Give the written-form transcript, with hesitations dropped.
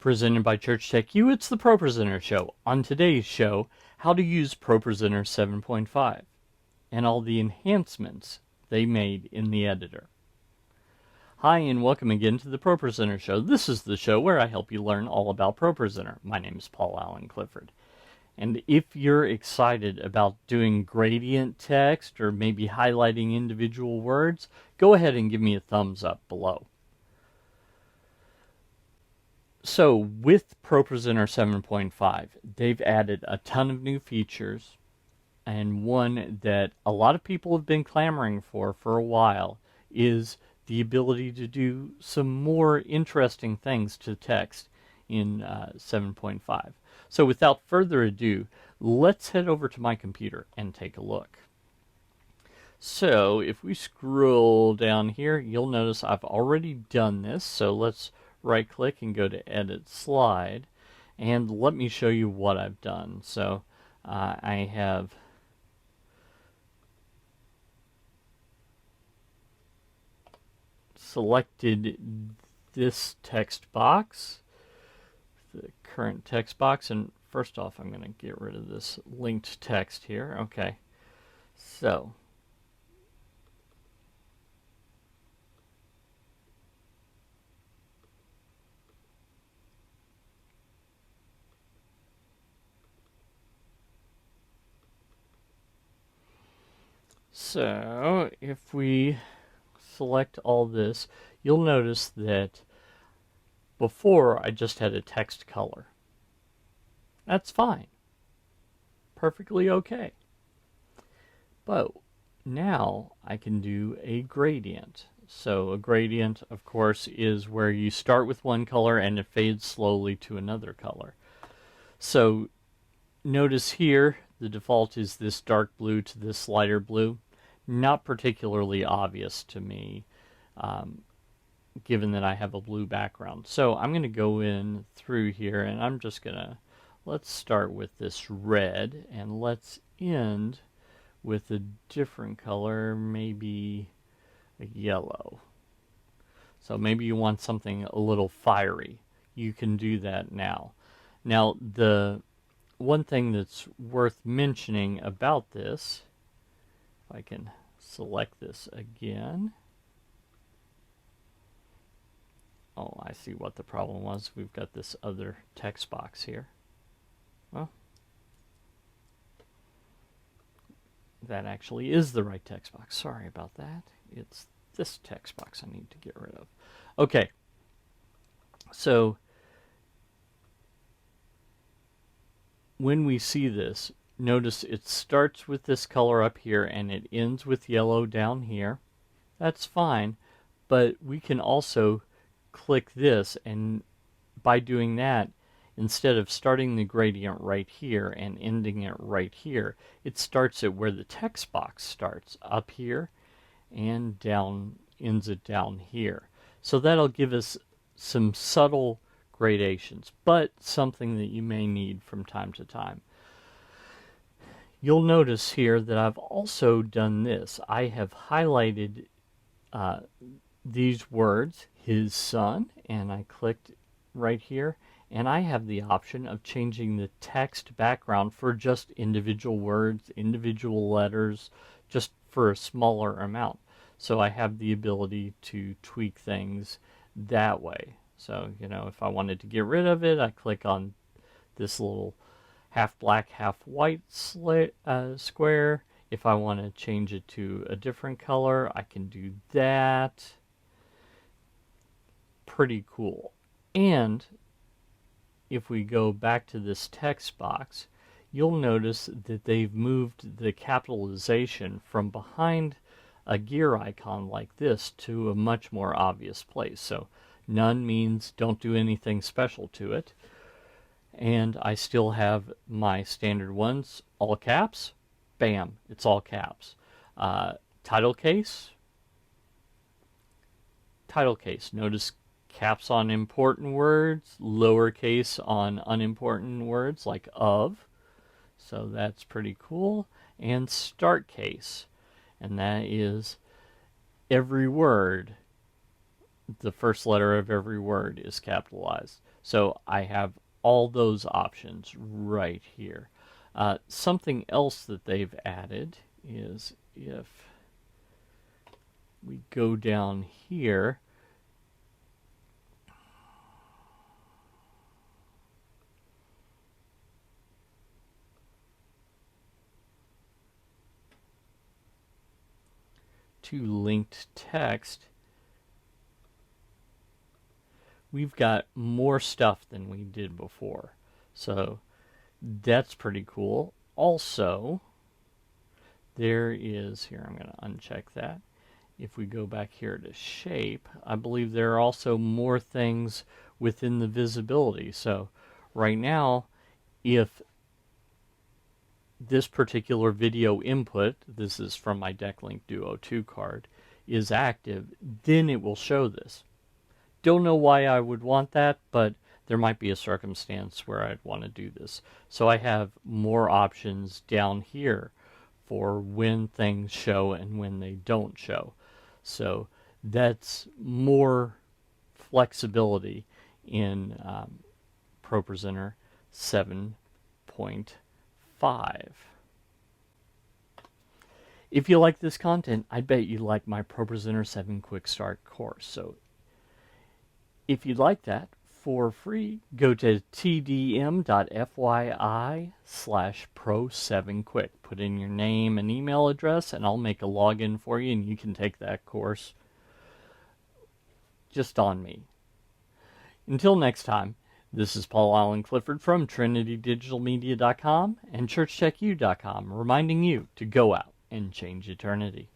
Presented by Church Tech U, it's the ProPresenter Show. On today's show, how to use ProPresenter 7.5 and all the enhancements they made in the editor. Hi, and welcome again to the ProPresenter Show. This is the show where I help you learn all about ProPresenter. My name is Paul Allen Clifford. And if you're excited about doing gradient text or maybe highlighting individual words, go ahead and give me a thumbs up below. So with ProPresenter 7.5, they've added a ton of new features, and one that a lot of people have been clamoring for a while is the ability to do some more interesting things to text in 7.5. So without further ado, let's head over to my computer and take a look. So if we scroll down here, you'll notice I've already done this, so let's right click and go to edit slide, and let me show you what I've done. So I have selected this text box, the current text box, and first off I'm going to get rid of this linked text here. Okay, so if we select all this, you'll notice that before I just had a text color. That's fine. Perfectly okay. But now I can do a gradient. So a gradient, of course, is where you start with one color and it fades slowly to another color. So notice here the default is this dark blue to this lighter blue. Not particularly obvious to me, given that I have a blue background. So I'm going to go in through here, and I'm just going to, let's start with this red, and let's end with a different color, maybe a yellow. So maybe you want something a little fiery. You can do that now. Now, the one thing that's worth mentioning about this, I can select this again. Oh, I see what the problem was. We've got this other text box here. Well, that actually is the right text box. Sorry about that. It's this text box I need to get rid of. Okay. So when we see this, notice it starts with this color up here and it ends with yellow down here. That's fine, but we can also click this, and by doing that, instead of starting the gradient right here and ending it right here, it starts it where the text box starts, up here, and down, ends it down here. So that'll give us some subtle gradations, but something that you may need from time to time. You'll notice here that I've also done this. I have highlighted these words, his son, and I clicked right here, and I have the option of changing the text background for just individual words, individual letters, just for a smaller amount. So I have the ability to tweak things that way. So, you know, if I wanted to get rid of it, I click on this little half black, half white square. If I want to change it to a different color, I can do that. Pretty cool. And if we go back to this text box, you'll notice that they've moved the capitalization from behind a gear icon like this to a much more obvious place. So none means don't do anything special to it. And I still have my standard ones, all caps. Bam, it's all caps. Title case. Notice caps on important words, lowercase on unimportant words like of. So that's pretty cool. And start case. And that is every word, the first letter of every word is capitalized. So I have all those options right here. Something else that they've added is if we go down here, to linked text, we've got more stuff than we did before. So that's pretty cool. Also, there is, here I'm going to uncheck that. If we go back here to shape, I believe there are also more things within the visibility. So right now, if this particular video input, this is from my DeckLink Duo 2 card, is active, then it will show this. Don't know why I would want that, but there might be a circumstance where I'd want to do this. So I have more options down here for when things show and when they don't show. So that's more flexibility in ProPresenter 7.5. If you like this content, I bet you like my ProPresenter 7 Quick Start course. So if you'd like that for free, go to tdm.fyi/pro7quick. Put in your name and email address, and I'll make a login for you, and you can take that course just on me. Until next time, this is Paul Allen Clifford from TrinityDigitalMedia.com and ChurchTechU.com, reminding you to go out and change eternity.